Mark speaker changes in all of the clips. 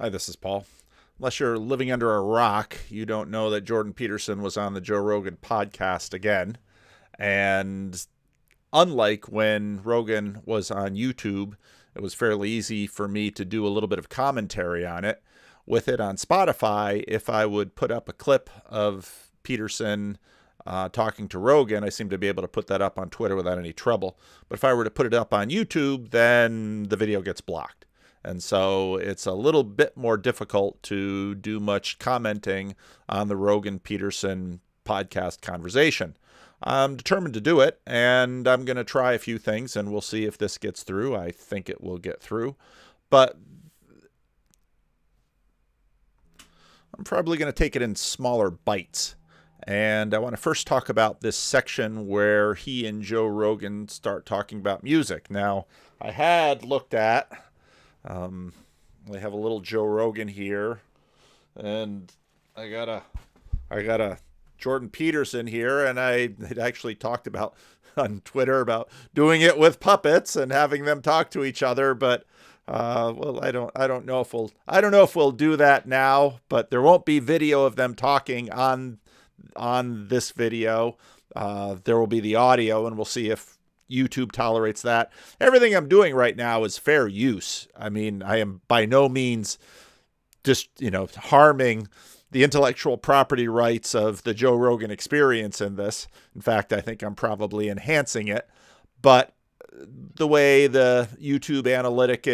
Speaker 1: Hi, this is Paul. Unless you're living under a rock, you don't know that Jordan Peterson was on the Joe Rogan podcast again. And unlike when Rogan was on YouTube, it was fairly easy for me to do a little bit of commentary on it. With it on Spotify, if I would put up a clip of Peterson talking to Rogan, I seem to be able to put that up on Twitter without any trouble. But if I were to put it up on YouTube, then the video gets blocked. And so it's a little bit more difficult to do much commenting on the Rogan Peterson podcast conversation. I'm determined to do it, and I'm going to try a few things, and we'll see if this gets through. I think it will get through. But I'm probably going to take it in smaller bites. And I want to first talk about this section where he and Joe Rogan start talking about music. Now, I had looked at... I have a little Joe Rogan here, and I got a Jordan Peterson here, and I had actually talked about on Twitter about doing it with puppets and having them talk to each other. But well, I don't know if we'll do that now. But there won't be video of them talking on this video. There will be the audio, and we'll see if YouTube tolerates that. Everything I'm doing right now is fair use. I mean, I am by no means just, harming the intellectual property rights of the Joe Rogan experience in this. In fact, I think I'm probably enhancing it. But the way the YouTube analytic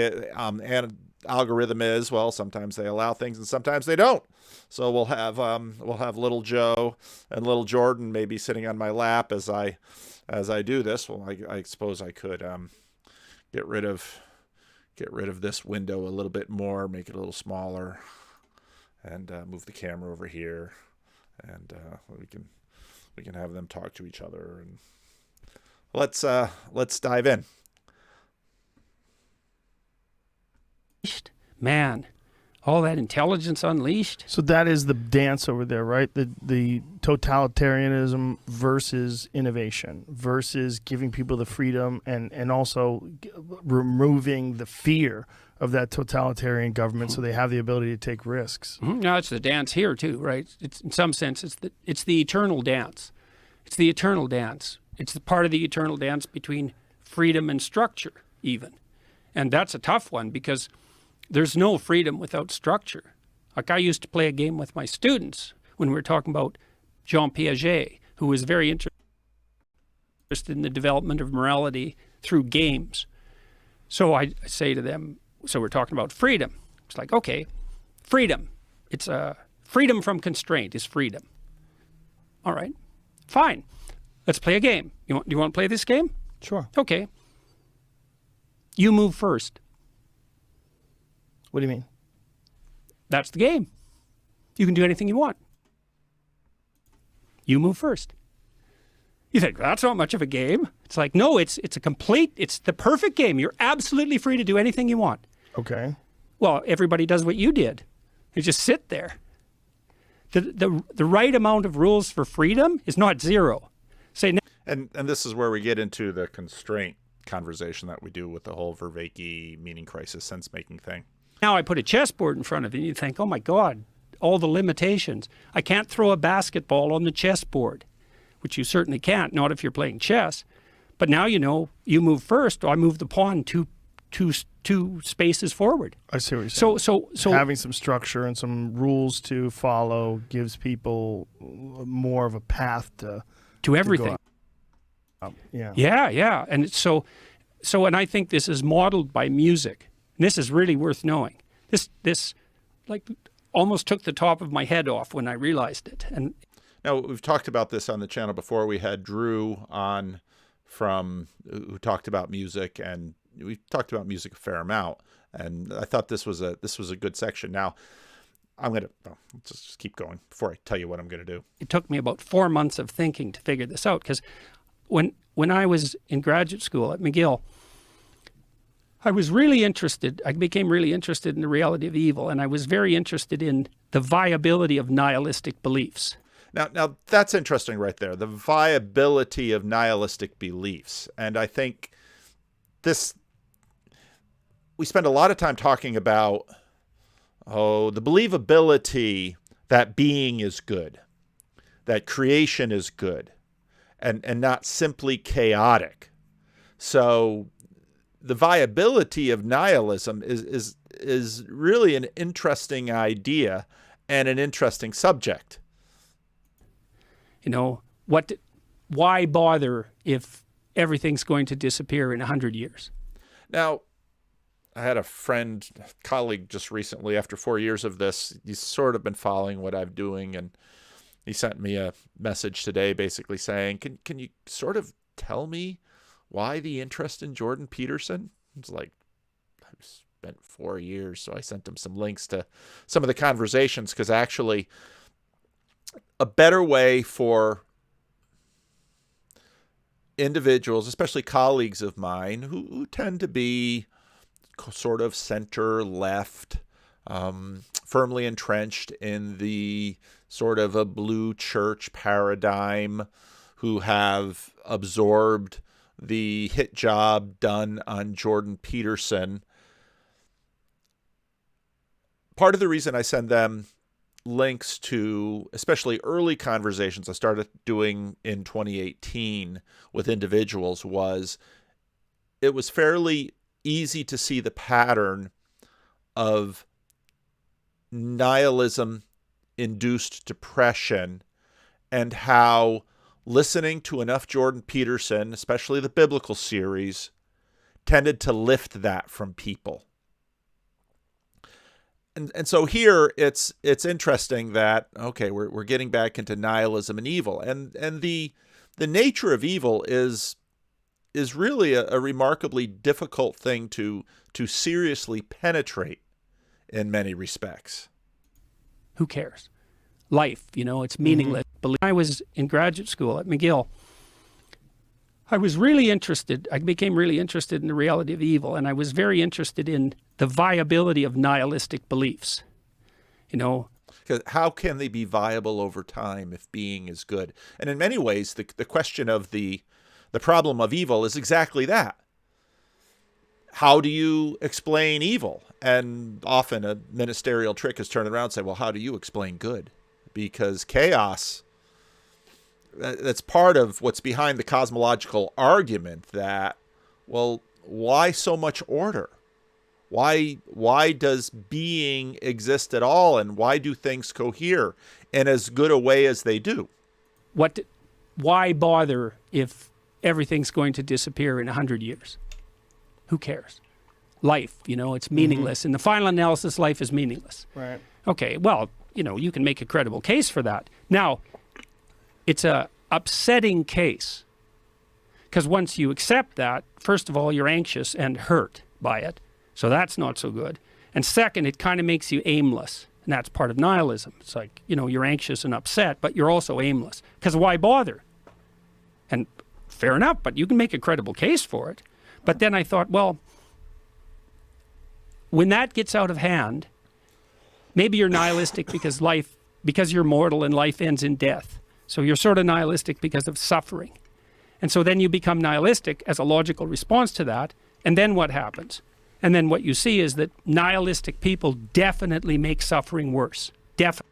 Speaker 1: algorithm is, well, sometimes they allow things and sometimes they don't. So we'll have little Joe and little Jordan maybe sitting on my lap as I do this. Well, I suppose I could get rid of this window a little bit more, make it a little smaller, and move the camera over here, and we can have them talk to each other. And let's dive in.
Speaker 2: Man, all that intelligence unleashed.
Speaker 3: So that is the dance over there, right? The totalitarianism versus innovation versus giving people the freedom and also removing the fear of that totalitarian government so they have the ability to take risks.
Speaker 2: Mm-hmm. No, it's the dance here too, right? It's in some sense it's the eternal dance. It's the eternal dance. It's the part of the eternal dance between freedom and structure even. And that's a tough one because there's no freedom without structure. Like I used to play a game with my students when we were talking about Jean Piaget, who was very interested in the development of morality through games. So I say to them, so we're talking about freedom. It's like, okay, freedom. It's freedom from constraint is freedom. All right, fine. Let's play a game. Do you want to play this game?
Speaker 3: Sure.
Speaker 2: Okay. You move first.
Speaker 3: What do you mean?
Speaker 2: That's the game. You can do anything you want. You move first. You think, that's not much of a game. It's like, no, it's the perfect game. You're absolutely free to do anything you want.
Speaker 3: Okay.
Speaker 2: Well, everybody does what you did. You just sit there. The right amount of rules for freedom is not zero.
Speaker 1: And this is where we get into the constraint conversation that we do with the whole Vervaeke meaning crisis sense making thing.
Speaker 2: Now I put a chessboard in front of you and you think, oh my God, all the limitations. I can't throw a basketball on the chessboard, which you certainly can't, not if you're playing chess. But now you know, you move first, or I move the pawn two spaces forward.
Speaker 3: I see what you're saying.
Speaker 2: So
Speaker 3: having some structure and some rules to follow gives people more of a path
Speaker 2: to everything. Yeah. And so and I think this is modeled by music. And this is really worth knowing. This like almost took the top of my head off when I realized it. And
Speaker 1: now we've talked about this on the channel before. We had Drew on who talked about music, and we talked about music a fair amount. And I thought this was a good section. Now let's just keep going before I tell you what I'm going to do.
Speaker 2: It took me about 4 months of thinking to figure this out because when I was in graduate school at McGill, I became really interested in the reality of evil, and I was very interested in the viability of nihilistic beliefs.
Speaker 1: Now that's interesting right there, the viability of nihilistic beliefs. And I think we spend a lot of time talking about the believability that being is good, that creation is good, and not simply chaotic. So the viability of nihilism is really an interesting idea and an interesting subject.
Speaker 2: Why bother if everything's going to disappear in 100 years?
Speaker 1: Now, I had a colleague just recently, after 4 years of this, he's sort of been following what I'm doing, and he sent me a message today basically saying, can you sort of tell me why the interest in Jordan Peterson? It's like, I've spent 4 years, so I sent him some links to some of the conversations, because actually a better way for individuals, especially colleagues of mine, who tend to be sort of center-left, firmly entrenched in the sort of a blue church paradigm, who have absorbed the hit job done on Jordan Peterson. Part of the reason I send them links to especially early conversations I started doing in 2018 with individuals was it was fairly easy to see the pattern of nihilism-induced depression, and how listening to enough Jordan Peterson, especially the biblical series, tended to lift that from people. And so here it's interesting that, okay, we're getting back into nihilism and evil, and the nature of evil is really a remarkably difficult thing to seriously penetrate in many respects.
Speaker 2: Who cares? Life, it's meaningless. When I was in graduate school at McGill, I became really interested in the reality of evil, and I was very interested in the viability of nihilistic beliefs.
Speaker 1: Because how can they be viable over time if being is good? And in many ways, the question of the problem of evil is exactly that. How do you explain evil? And often a ministerial trick is turn around and say, well, how do you explain good? Because chaos, that's part of what's behind the cosmological argument that, well, why so much order? Why does being exist at all, and why do things cohere in as good a way as they do?
Speaker 2: Why bother if everything's going to disappear in 100 years? Who cares? Life, it's meaningless. In the final analysis, life is meaningless.
Speaker 3: Right.
Speaker 2: Okay, well, you can make a credible case for that. Now, it's a upsetting case, because once you accept that, first of all, you're anxious and hurt by it. So that's not so good. And second, it kind of makes you aimless. And that's part of nihilism. It's like, you're anxious and upset, but you're also aimless. Because why bother? And fair enough, but you can make a credible case for it. But then I thought, well, when that gets out of hand, maybe you're nihilistic because you're mortal and life ends in death. So you're sort of nihilistic because of suffering. And so then you become nihilistic as a logical response to that. And then what happens? And then what you see is that nihilistic people definitely make suffering worse. Definitely.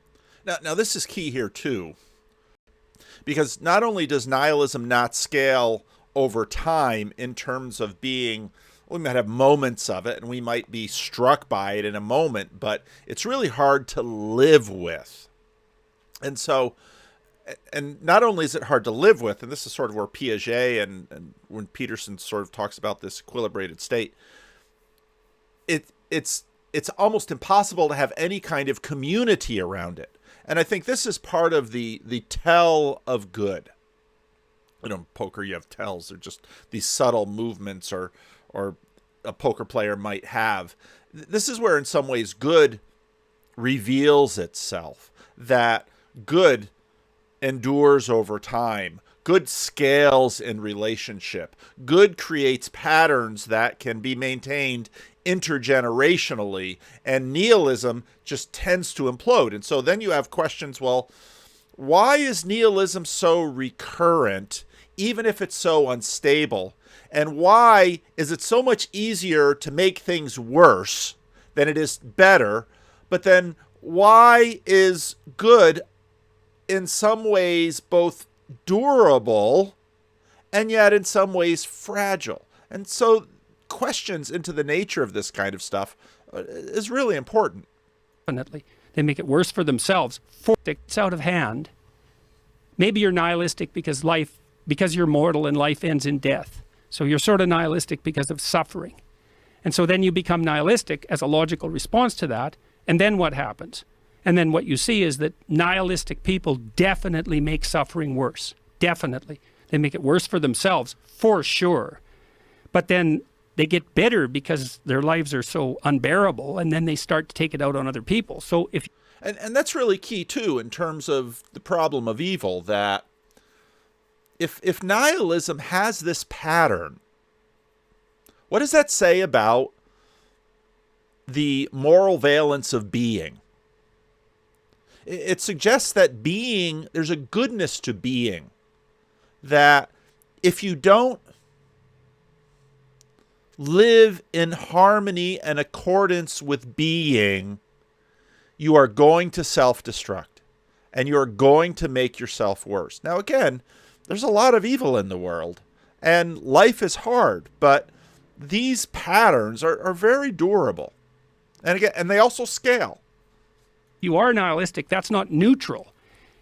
Speaker 1: Now this is key here too, because not only does nihilism not scale over time in terms of being, we might have moments of it and we might be struck by it in a moment, but it's really hard to live with. And so, and not only is it hard to live with, and this is sort of where Piaget and when Peterson sort of talks about this equilibrated state, it's almost impossible to have any kind of community around it. And I think this is part of the tell of good. In poker, you have tells. They're just these subtle movements or a poker player might have. This is where, in some ways, good reveals itself. That good endures over time. Good scales in relationship. Good creates patterns that can be maintained intergenerationally, and nihilism just tends to implode. And so then you have questions, well, why is nihilism so recurrent, even if it's so unstable? And why is it so much easier to make things worse than it is better But then why is good in some ways both durable and yet in some ways fragile? And so questions into the nature of this kind of stuff is really important.
Speaker 2: Definitely. They make it worse for themselves. It's out of hand. Maybe you're nihilistic because you're mortal and life ends in death. So you're sort of nihilistic because of suffering. And so then you become nihilistic as a logical response to that. And then what happens? And then what you see is that nihilistic people definitely make suffering worse. Definitely. They make it worse for themselves, for sure. But then they get bitter because their lives are so unbearable, and then they start to take it out on other people. So if
Speaker 1: and that's really key too in terms of the problem of evil, that if nihilism has this pattern, what does that say about the moral valence of being? It suggests that being, there's a goodness to being, that if you don't live in harmony and accordance with being, you are going to self-destruct and you are going to make yourself worse. Now, again, there's a lot of evil in the world and life is hard, but these patterns are very durable. And again, and they also scale.
Speaker 2: You are nihilistic, that's not neutral.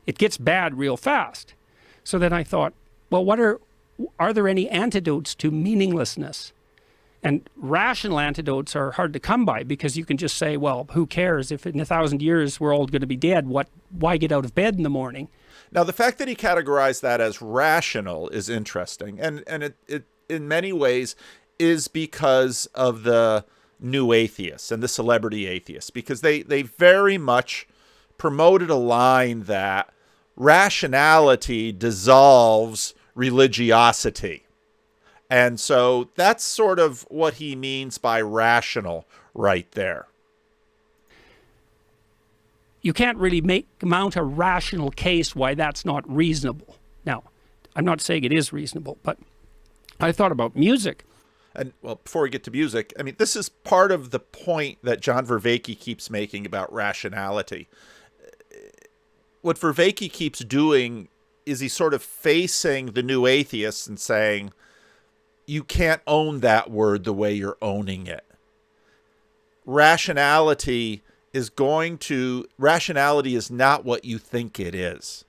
Speaker 2: It gets bad real fast. So then I thought, well, are there any antidotes to meaninglessness? And rational antidotes are hard to come by, because you can just say, well, who cares if in 1,000 years we're all going to be dead? Why get out of bed in the morning?
Speaker 1: Now, the fact that he categorized that as rational is interesting. And it in many ways is because of the new atheists and the celebrity atheists, because they very much promoted a line that rationality dissolves religiosity. And so that's sort of what he means by rational right there.
Speaker 2: You can't really mount a rational case why that's not reasonable. Now, I'm not saying it is reasonable, but I thought about music.
Speaker 1: And, well, before we get to music, I mean, this is part of the point that John Vervaeke keeps making about rationality. What Vervaeke keeps doing is he's sort of facing the new atheists and saying, you can't own that word the way you're owning it. Rationality is not what you think it is.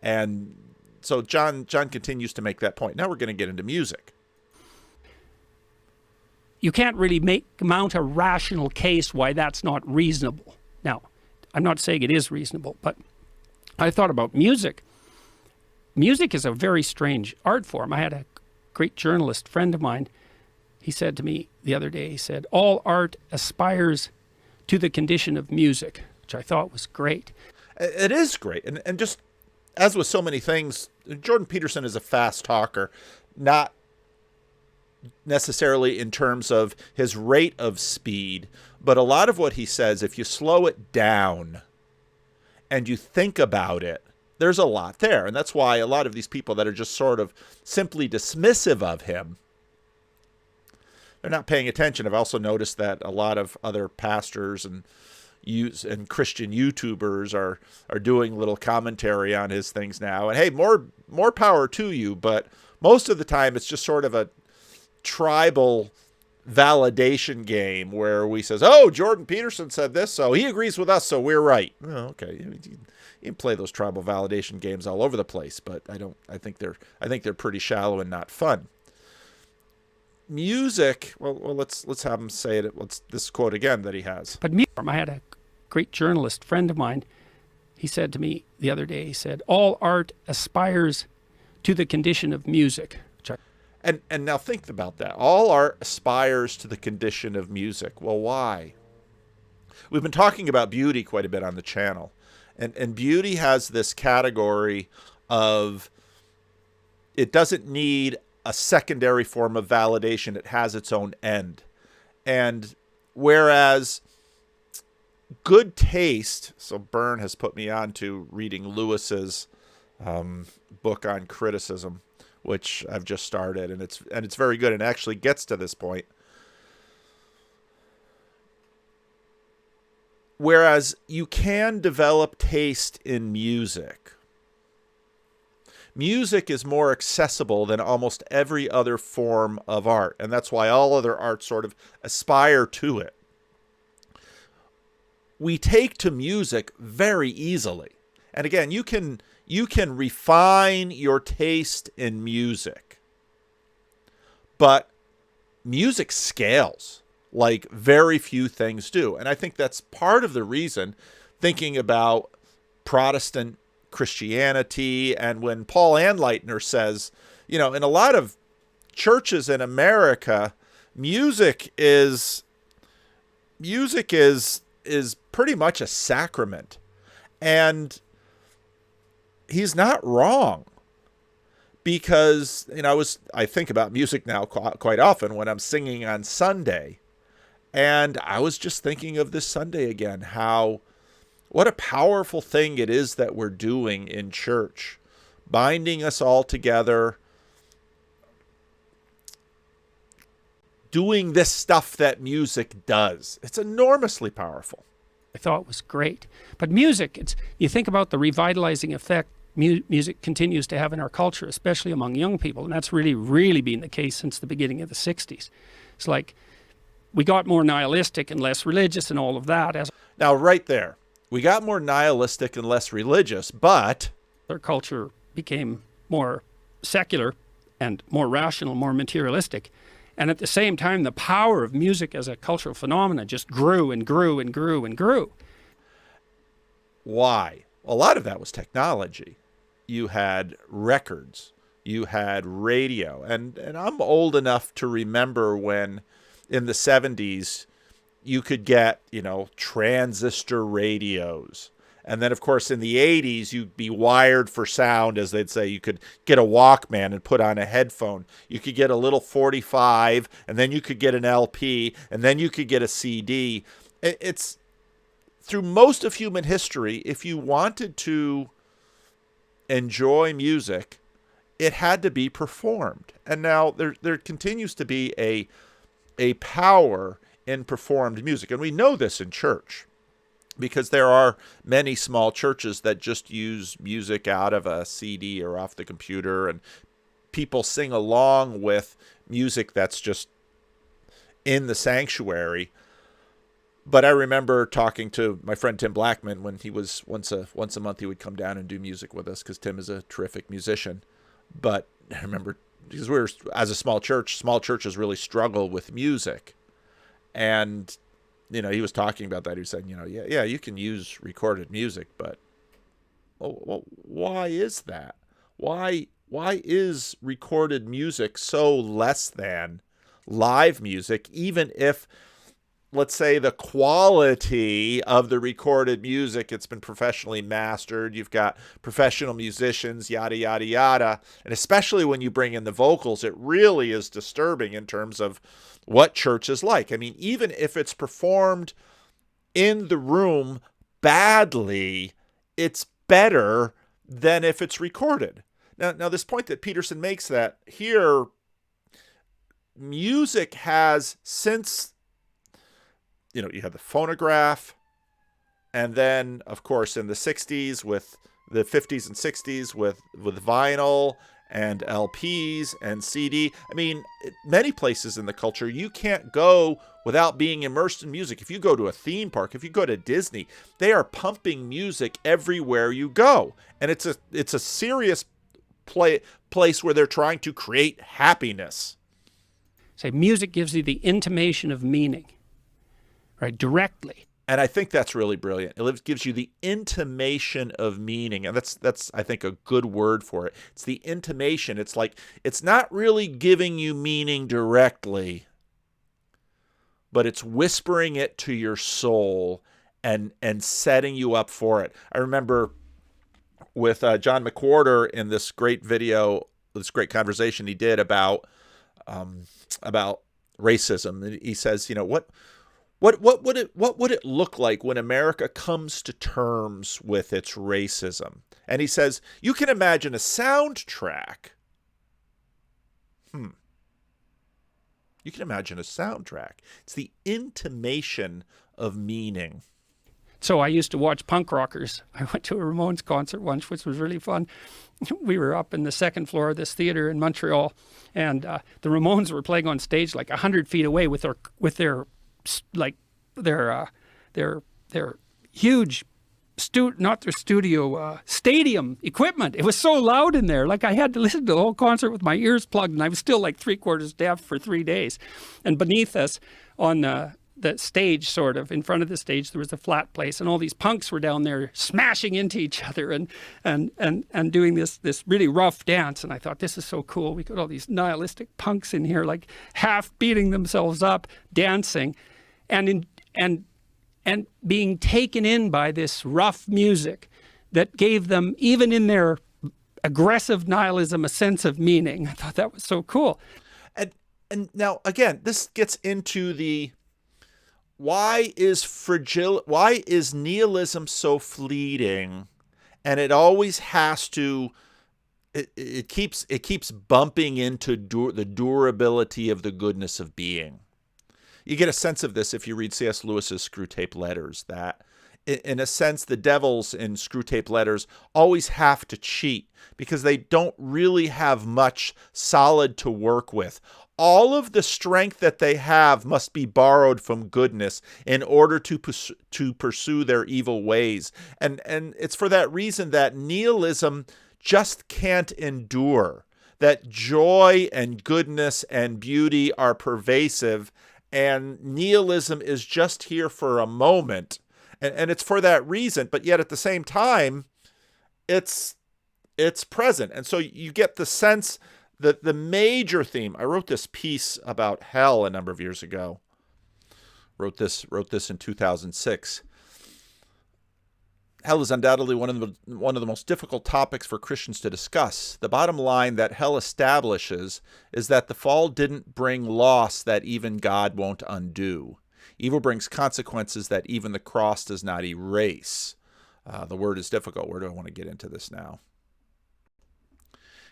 Speaker 1: And so John continues to make that point. Now we're going to get into music.
Speaker 2: You can't really mount a rational case why that's not reasonable. Now, I'm not saying it is reasonable, but I thought about music. Music is a very strange art form. I had a great journalist friend of mine. He said to me the other day, he said, all art aspires to the condition of music, which I thought was great.
Speaker 1: It is great. And just as with so many things, Jordan Peterson is a fast talker, not necessarily in terms of his rate of speed, but a lot of what he says, if you slow it down and you think about it, there's a lot there. And that's why a lot of these people that are just sort of simply dismissive of him, they're not paying attention. I've also noticed that a lot of other pastors and Christian YouTubers are doing little commentary on his things now. And hey, more power to you, but most of the time it's just sort of a tribal validation game where we says, oh, Jordan Peterson said this, so he agrees with us, so we're right. Oh, okay. You can play those tribal validation games all over the place, but I think they're pretty shallow and not fun. Music, well let's have him say it. This quote again that he has.
Speaker 2: But I had a great journalist friend of mine. He said to me the other day, he said, all art aspires to the condition of music.
Speaker 1: And now think about that. All art aspires to the condition of music. Well, why? We've been talking about beauty quite a bit on the channel. And beauty has this category of, it doesn't need a secondary form of validation. It has its own end. And whereas good taste, so Byrne has put me on to reading Lewis's book on criticism, which I've just started, and it's very good, and actually gets to this point. Whereas you can develop taste in music. Music is more accessible than almost every other form of art, and that's why all other arts sort of aspire to it. We take to music very easily. And again, you can refine your taste in music. But music scales like very few things do. And I think that's part of the reason, thinking about Protestant Christianity, and when Paul Anleitner says, in a lot of churches in America, music is pretty much a sacrament. And he's not wrong, because I think about music now quite often when I'm singing on Sunday, and I was just thinking of this Sunday again, what a powerful thing it is that we're doing in church, binding us all together, doing this stuff that music does. It's enormously powerful.
Speaker 2: I thought was great. But music, you think about the revitalizing effect music continues to have in our culture, especially among young people, and that's really, really been the case since the beginning of the 60s. It's like we got more nihilistic and less religious and all of that.
Speaker 1: Now, right there, we got more nihilistic and less religious, but
Speaker 2: our culture became more secular and more rational, more materialistic. And at the same time, the power of music as a cultural phenomenon just grew and grew and grew and grew.
Speaker 1: Why? A lot of that was technology. You had records, you had radio, and I'm old enough to remember when in the 70s you could get, transistor radios. And then, of course, in the 80s, you'd be wired for sound, as they'd say. You could get a Walkman and put on a headphone. You could get a little 45, and then you could get an LP, and then you could get a CD. It's through most of human history, if you wanted to enjoy music, it had to be performed. And now there continues to be a power in performed music. And we know this in church, because there are many small churches that just use music out of a CD or off the computer, and people sing along with music that's just in the sanctuary. But I remember talking to my friend Tim Blackman when he was once a month he would come down and do music with us, because Tim is a terrific musician. But I remember, because we were, as a small churches really struggle with music. And he was talking about that. He was saying, yeah, you can use recorded music, but well, why is that? Why is recorded music so less than live music, even if, let's say, the quality of the recorded music, it's been professionally mastered, you've got professional musicians, yada, yada, yada. And especially when you bring in the vocals, it really is disturbing in terms of what church is like. I mean, even if it's performed in the room badly, it's better than if it's recorded. Now this point that Peterson makes, that here, music has, since you have the phonograph, and then, of course, in the 60s, with the 50s and 60s, with vinyl and LPs and CD. I mean, many places in the culture, you can't go without being immersed in music. If you go to a theme park, if you go to Disney, they are pumping music everywhere you go. And it's a serious place where they're trying to create happiness.
Speaker 2: Say, music gives you the intimation of meaning, right, directly.
Speaker 1: And I think that's really brilliant. It gives you the intimation of meaning. And that's I think, a good word for it. It's the intimation. It's like, it's not really giving you meaning directly, but it's whispering it to your soul and setting you up for it. I remember with John McWhorter in this great video, this great conversation he did about racism. He says, What would it look like when America comes to terms with its racism? And he says, you can imagine a soundtrack. You can imagine a soundtrack. It's the intimation of meaning.
Speaker 2: So I used to watch punk rockers. I went to a Ramones concert once, which was really fun. We were up in the second floor of this theater in Montreal, and the Ramones were playing on stage like 100 feet away with their huge stadium equipment. It was so loud in there. Like I had to listen to the whole concert with my ears plugged, and I was still like 3/4 deaf for 3 days. And beneath us on the stage, sort of in front of the stage, there was a flat place, and all these punks were down there smashing into each other and doing this really rough dance. And I thought, this is so cool. We got all these nihilistic punks in here, like half beating themselves up, dancing, and being taken in by this rough music that gave them, even in their aggressive nihilism, a sense of meaning. I thought that was so cool.
Speaker 1: And now again, this gets into the why is nihilism so fleeting, and it always has to it keeps bumping into the durability of the goodness of being. You get a sense of this if you read C.S. Lewis's Screwtape Letters, that in a sense the devils in Screwtape Letters always have to cheat because they don't really have much solid to work with. All of the strength that they have must be borrowed from goodness in order to pursue their evil ways. And it's for that reason that nihilism just can't endure, that joy and goodness and beauty are pervasive, and nihilism is just here for a moment. And it's for that reason, but yet at the same time, it's present. And so you get the sense that the major theme, I wrote this piece about hell a number of years ago. Wrote this in 2006. Hell is undoubtedly one of the most difficult topics for Christians to discuss. The bottom line that hell establishes is that the fall didn't bring loss that even God won't undo. Evil brings consequences that even the cross does not erase. The word is difficult. Where do I want to get into this now?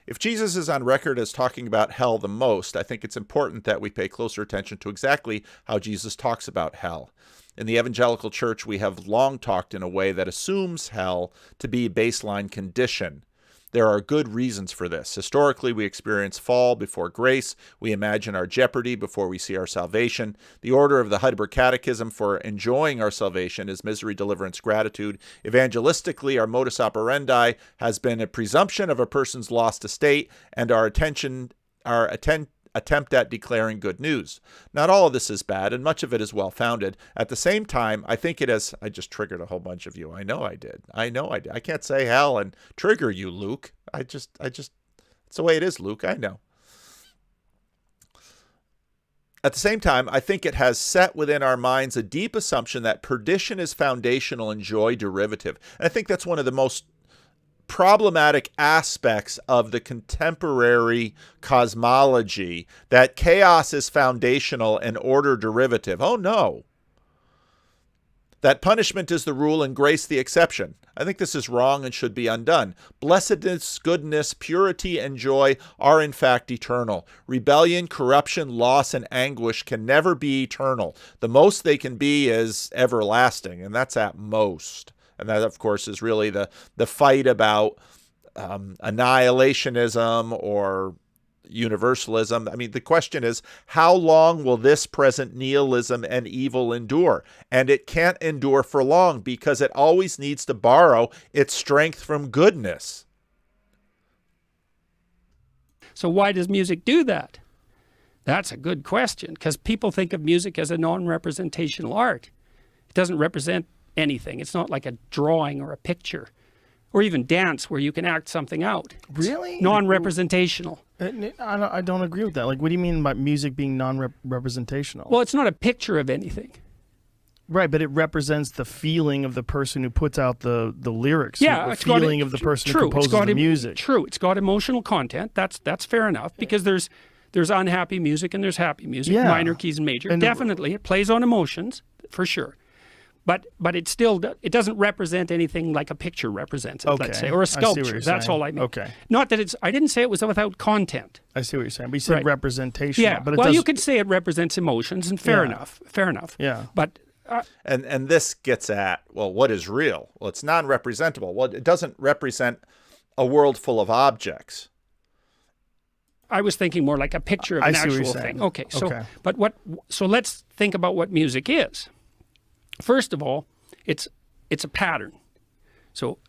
Speaker 1: If Jesus is on record as talking about hell the most, I think it's important that we pay closer attention to exactly how Jesus talks about hell. In the evangelical church, we have long talked in a way that assumes hell to be a baseline condition. There are good reasons for this. Historically, we experience fall before grace. We imagine our jeopardy before we see our salvation. The order of the Heidelberg Catechism for enjoying our salvation is misery, deliverance, gratitude. Evangelistically, our modus operandi has been a presumption of a person's lost estate and our attempt at declaring good news. Not all of this is bad, and much of it is well-founded. At the same time, I think it has... I just triggered a whole bunch of you. I know I did. I can't say hell and trigger you, Luke. I just... It's the way it is, Luke. I know. At the same time, I think it has set within our minds a deep assumption that perdition is foundational and joy derivative. And I think that's one of the most problematic aspects of the contemporary cosmology, that chaos is foundational and order derivative. Oh no. That punishment is the rule and grace the exception. I think this is wrong and should be undone. Blessedness, goodness, purity, and joy are in fact eternal. Rebellion, corruption, loss, and anguish can never be eternal. The most they can be is everlasting, and that's at most. And that, of course, is really the fight about annihilationism or universalism. I mean, the question is, how long will this present nihilism and evil endure? And it can't endure for long because it always needs to borrow its strength from goodness.
Speaker 2: So why does music do that? That's a good question, because people think of music as a non-representational art. It doesn't represent anything. It's not like a drawing or a picture or even dance where you can act something out.
Speaker 3: Really?
Speaker 2: Non-representational.
Speaker 3: I don't agree with that. Like, what do you mean by music being non-representational?
Speaker 2: Well, it's not a picture of anything.
Speaker 3: Right, but it represents the feeling of the person who puts out the lyrics.
Speaker 2: Yeah,
Speaker 3: the feeling of the person who composes the music.
Speaker 2: True, it's got emotional content. That's fair enough, because there's unhappy music and there's happy music, minor keys and major. And definitely, it plays on emotions, for sure. But it still doesn't represent anything like a picture represents it, let's say, or a sculpture. That's all I mean.
Speaker 3: Okay.
Speaker 2: Not that I didn't say it was without content.
Speaker 3: I see what you're saying. But you said representation.
Speaker 2: Yeah.
Speaker 3: But
Speaker 2: Well, you could say it represents emotions, and fair enough.
Speaker 3: Yeah.
Speaker 2: But
Speaker 1: And this gets at, well, what is real? Well, it's non-representable. Well, it doesn't represent a world full of objects.
Speaker 2: I was thinking more like a picture of an actual thing. Okay, so let's think about what music is. First of all, it's a pattern. So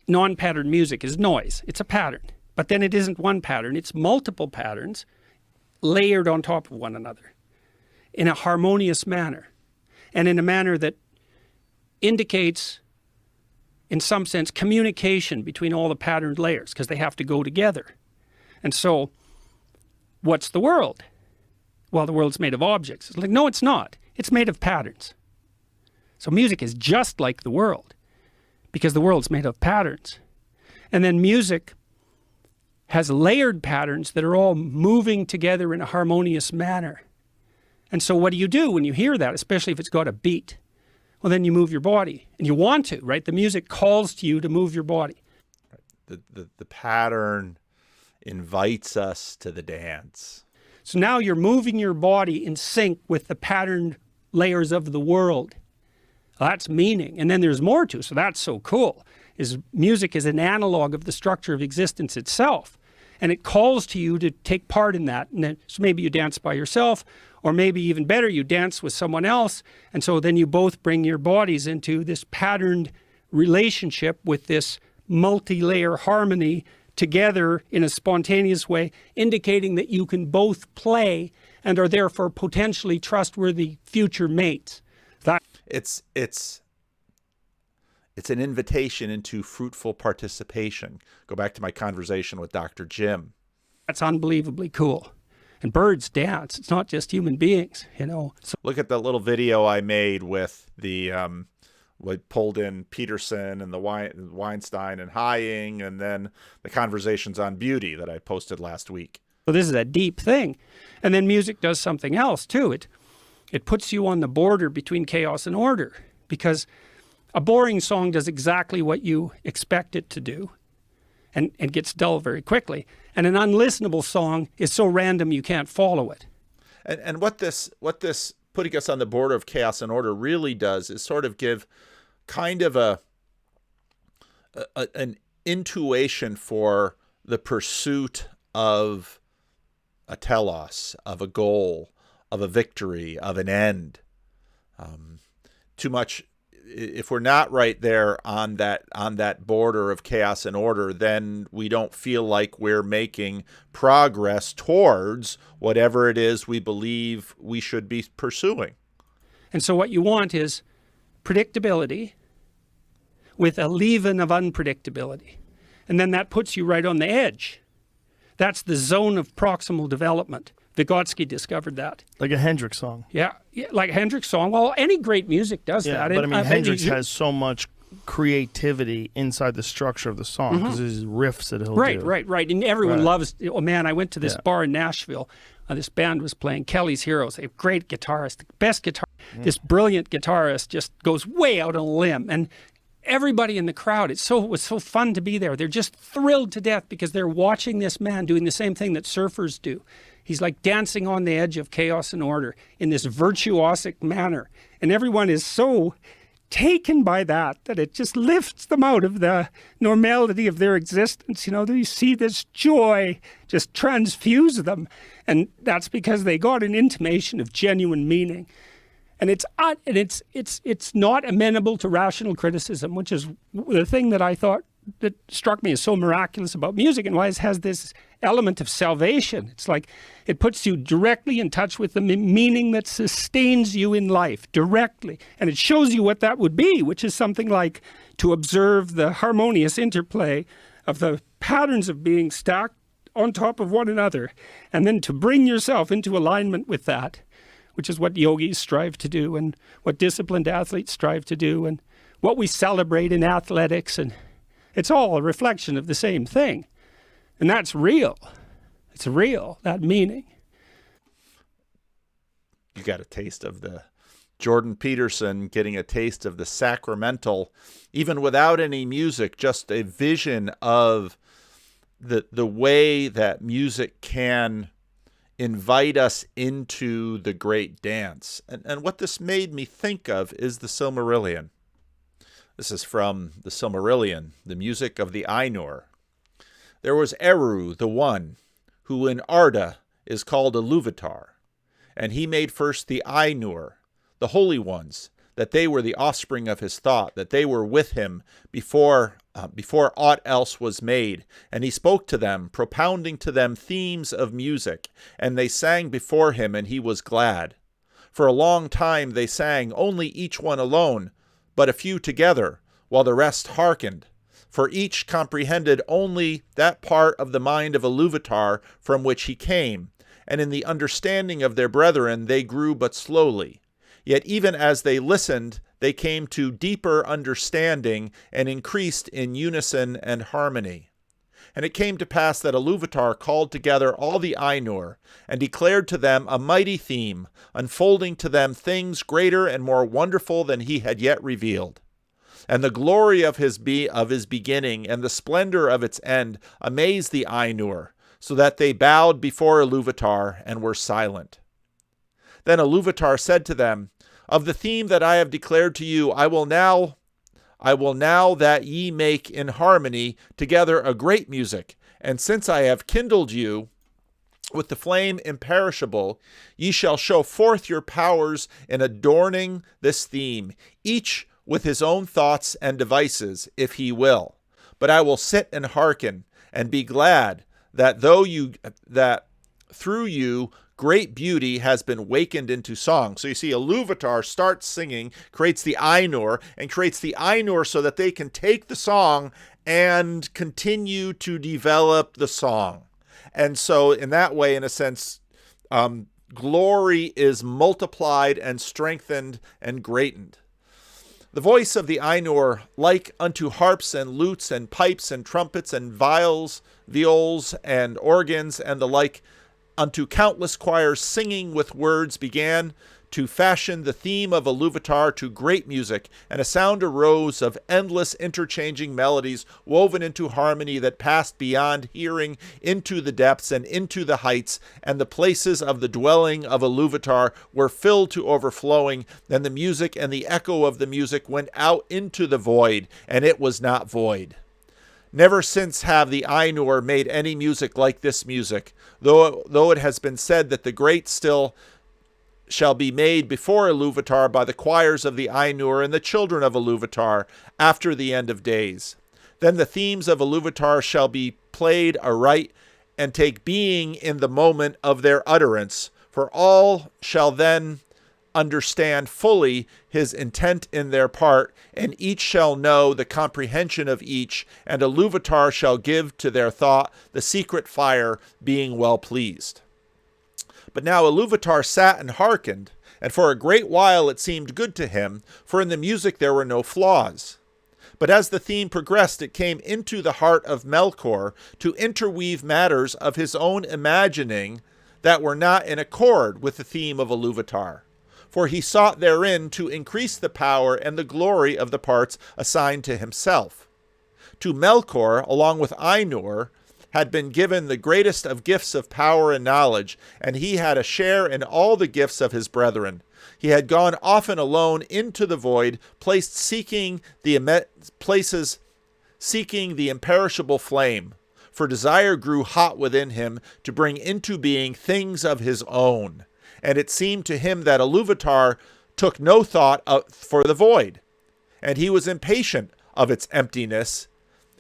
Speaker 2: non-patterned music is noise. It's a pattern. But then it isn't one pattern. It's multiple patterns layered on top of one another in a harmonious manner, and in a manner that indicates, in some sense, communication between all the patterned layers, because they have to go together. And so, what's the world? Well, the world's made of objects. It's like, no, it's not. It's made of patterns. So music is just like the world, because the world's made of patterns. And then music has layered patterns that are all moving together in a harmonious manner. And so what do you do when you hear that, especially if it's got a beat? Well, then you move your body, and you want to, right? The music calls to you to move your body.
Speaker 1: The pattern invites us to the dance.
Speaker 2: So now you're moving your body in sync with the patterned layers of the world. That's meaning. And then there's more to it. So that's so cool. Is music is an analog of the structure of existence itself. And it calls to you to take part in that. And then, so maybe you dance by yourself, or maybe even better, you dance with someone else. And so then you both bring your bodies into this patterned relationship with this multi-layer harmony together in a spontaneous way, indicating that you can both play and are therefore potentially trustworthy future mates.
Speaker 1: It's an invitation into fruitful participation. Go back to my conversation with Dr. Jim.
Speaker 2: That's unbelievably cool. And birds dance. It's not just human beings, you know. So
Speaker 1: look at the little video I made with the we pulled in Peterson and the Weinstein and Haying, and then the conversations on beauty that I posted last week.
Speaker 2: So this is a deep thing. And then music does something else too. It puts you on the border between chaos and order, because a boring song does exactly what you expect it to do and gets dull very quickly. And an unlistenable song is so random you can't follow it.
Speaker 1: And what this putting us on the border of chaos and order really does is sort of give kind of an intuition for the pursuit of a telos, of a goal, of a victory, of an end. Too much. If we're not right there on that border of chaos and order, then we don't feel like we're making progress towards whatever it is we believe we should be pursuing.
Speaker 2: And so what you want is predictability with a leaven of unpredictability. And then that puts you right on the edge. That's the zone of proximal development. Vygotsky discovered that.
Speaker 3: Like a Hendrix song.
Speaker 2: Yeah, like a Hendrix song. Well, any great music does that.
Speaker 3: But I mean, Hendrix has so much creativity inside the structure of the song, because there's riffs that he'll do.
Speaker 2: Right. And everyone loves, oh man, I went to this bar in Nashville. This band was playing Kelly's Heroes, a great guitarist, the best guitar. This brilliant guitarist just goes way out on a limb. And everybody in the crowd, it was so fun to be there. They're just thrilled to death because they're watching this man doing the same thing that surfers do. He's like dancing on the edge of chaos and order in this virtuosic manner. And everyone is so taken by that it just lifts them out of the normality of their existence. You know, you see this joy just transfuse them. And that's because they got an intimation of genuine meaning. And it's not amenable to rational criticism, which is the thing that I thought that struck me as so miraculous about music, and why it has this element of salvation. It's like it puts you directly in touch with the meaning that sustains you in life directly, and it shows you what that would be, which is something like to observe the harmonious interplay of the patterns of being stacked on top of one another, and then to bring yourself into alignment with that, which is what yogis strive to do, and what disciplined athletes strive to do, and what we celebrate in athletics. And it's all a reflection of the same thing. And that's real. It's real, that meaning.
Speaker 1: You got a taste of the Jordan Peterson getting a taste of the sacramental, even without any music, just a vision of the way that music can invite us into the great dance. And what this made me think of is the Silmarillion. This is from the Silmarillion, the music of the Ainur. There was Eru, the One, who in Arda is called a Iluvatar, and he made first the Ainur, the holy ones, that they were the offspring of his thought, that they were with him before aught else was made. And he spoke to them, propounding to them themes of music, and they sang before him, and he was glad. For a long time they sang, only each one alone, but a few together, while the rest hearkened. For each comprehended only that part of the mind of Iluvatar from which he came, and in the understanding of their brethren they grew but slowly. Yet even as they listened, they came to deeper understanding and increased in unison and harmony. And it came to pass that Iluvatar called together all the Ainur, and declared to them a mighty theme, unfolding to them things greater and more wonderful than he had yet revealed. And the glory of his beginning and the splendor of its end amazed the Ainur, so that they bowed before Iluvatar and were silent. Then Iluvatar said to them, Of the theme that I have declared to you, I will now that ye make in harmony together a great music, and since I have kindled you with the flame imperishable, ye shall show forth your powers in adorning this theme, each with his own thoughts and devices, if he will. But I will sit and hearken, and be glad that through you great beauty has been wakened into song. So you see, Iluvatar starts singing, creates the Ainur, and creates the Ainur so that they can take the song and continue to develop the song. And so in that way, in a sense, glory is multiplied and strengthened and greatened. The voice of the Ainur, like unto harps and lutes and pipes and trumpets and viols and organs and the like, unto countless choirs singing with words, began to fashion the theme of Iluvatar to great music, and a sound arose of endless interchanging melodies woven into harmony that passed beyond hearing into the depths and into the heights, and the places of the dwelling of Iluvatar were filled to overflowing. Then the music and the echo of the music went out into the void, and it was not void. Never since have the Ainur made any music like this music, though it has been said that the great still shall be made before Iluvatar by the choirs of the Ainur and the children of Iluvatar after the end of days. Then the themes of Iluvatar shall be played aright and take being in the moment of their utterance, for all shall then understand fully his intent in their part, and each shall know the comprehension of each, and Iluvatar shall give to their thought the secret fire, being well pleased. But now Iluvatar sat and hearkened, and for a great while it seemed good to him, for in the music there were no flaws. But as the theme progressed, it came into the heart of Melkor to interweave matters of his own imagining that were not in accord with the theme of Iluvatar. For he sought therein to increase the power and the glory of the parts assigned to himself. To Melkor, along with Ainur, had been given the greatest of gifts of power and knowledge, and he had a share in all the gifts of his brethren. He had gone often alone into the void, seeking the imperishable flame, for desire grew hot within him to bring into being things of his own. And it seemed to him that Iluvatar took no thought for the void, and he was impatient of its emptiness.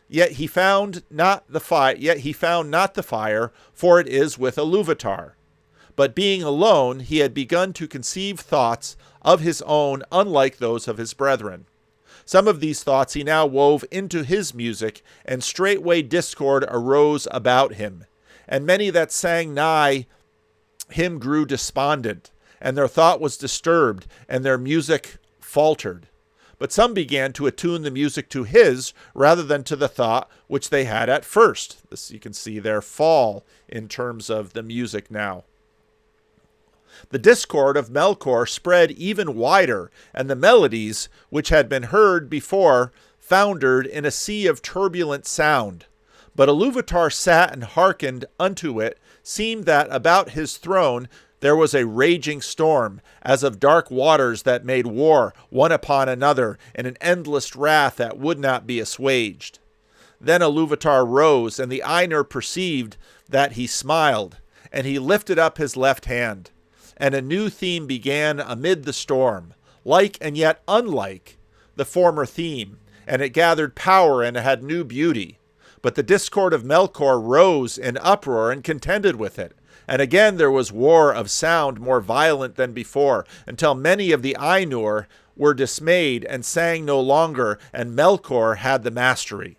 Speaker 1: Yet he found not the fire, for it is with Iluvatar. But being alone, he had begun to conceive thoughts of his own, unlike those of his brethren. Some of these thoughts he now wove into his music, and straightway discord arose about him. And many that sang nigh him grew despondent, and their thought was disturbed, and their music faltered. But some began to attune the music to his rather than to the thought which they had at first. This, you can see their fall in terms of the music now. The discord of Melkor spread even wider, and the melodies which had been heard before foundered in a sea of turbulent sound. But Iluvatar sat and hearkened unto it, seemed that about his throne there was a raging storm, as of dark waters that made war one upon another in an endless wrath that would not be assuaged. Then Iluvatar rose, and the Ainur perceived that he smiled, and he lifted up his left hand, and a new theme began amid the storm, like and yet unlike the former theme, and it gathered power and had new beauty. But the discord of Melkor rose in uproar and contended with it. And again there was war of sound more violent than before, until many of the Ainur were dismayed and sang no longer, and Melkor had the mastery.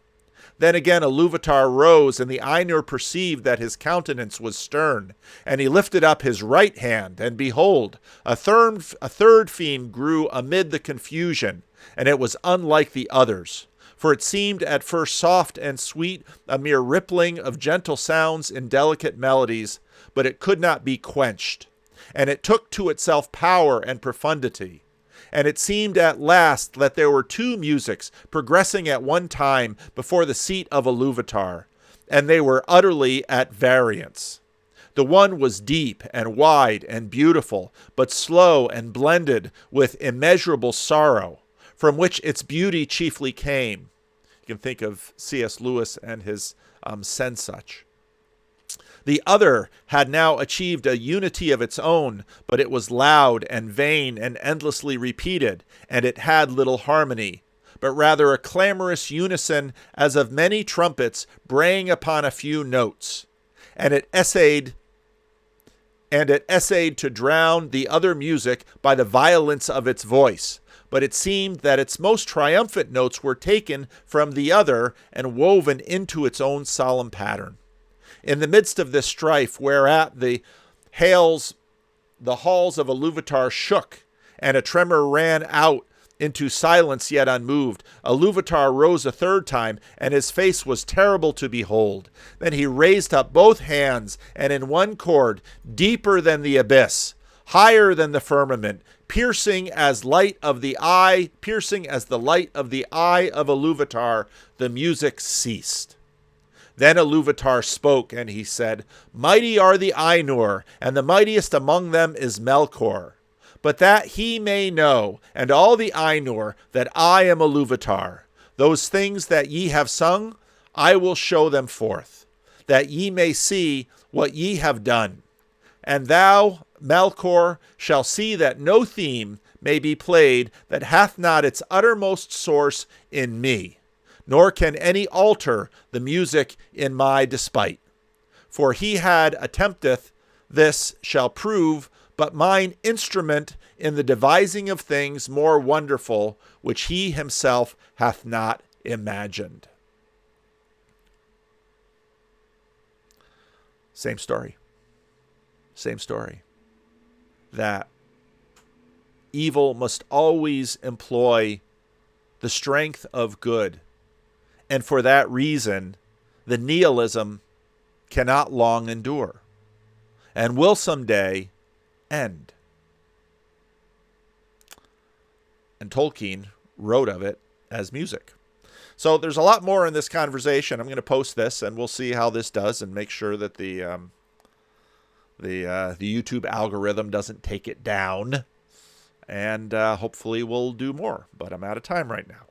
Speaker 1: Then again Iluvatar rose, and the Ainur perceived that his countenance was stern, and he lifted up his right hand, and behold, a third theme grew amid the confusion, and it was unlike the others. For it seemed at first soft and sweet, a mere rippling of gentle sounds in delicate melodies, but it could not be quenched. And it took to itself power and profundity. And it seemed at last that there were two musics progressing at one time before the seat of Iluvatar, and they were utterly at variance. The one was deep and wide and beautiful, but slow and blended with immeasurable sorrow, from which its beauty chiefly came. You can think of C.S. Lewis and his Sensuch. The other had now achieved a unity of its own, but it was loud and vain and endlessly repeated, and it had little harmony, but rather a clamorous unison as of many trumpets braying upon a few notes. And it essayed to drown the other music by the violence of its voice, but it seemed that its most triumphant notes were taken from the other and woven into its own solemn pattern. In the midst of this strife, whereat the halls of Iluvatar shook, and a tremor ran out into silence yet unmoved, Iluvatar rose a third time, and his face was terrible to behold. Then he raised up both hands, and in one chord, deeper than the abyss, higher than the firmament, piercing as the light of the eye of Iluvatar, the music ceased. Then Iluvatar spoke, and he said, "Mighty are the Ainur, and the mightiest among them is Melkor. But that he may know, and all the Ainur, that I am Iluvatar. Those things that ye have sung, I will show them forth, that ye may see what ye have done. And thou, Melkor, shall see that no theme may be played that hath not its uttermost source in me. Nor can any alter the music in my despite. For he had attempteth this shall prove but mine instrument in the devising of things more wonderful, which he himself hath not imagined." Same story. Same story. That evil must always employ the strength of good. And for that reason, the nihilism cannot long endure and will someday end. And Tolkien wrote of it as music. So there's a lot more in this conversation. I'm going to post this, and we'll see how this does, and make sure that the YouTube algorithm doesn't take it down. And hopefully we'll do more. But I'm out of time right now.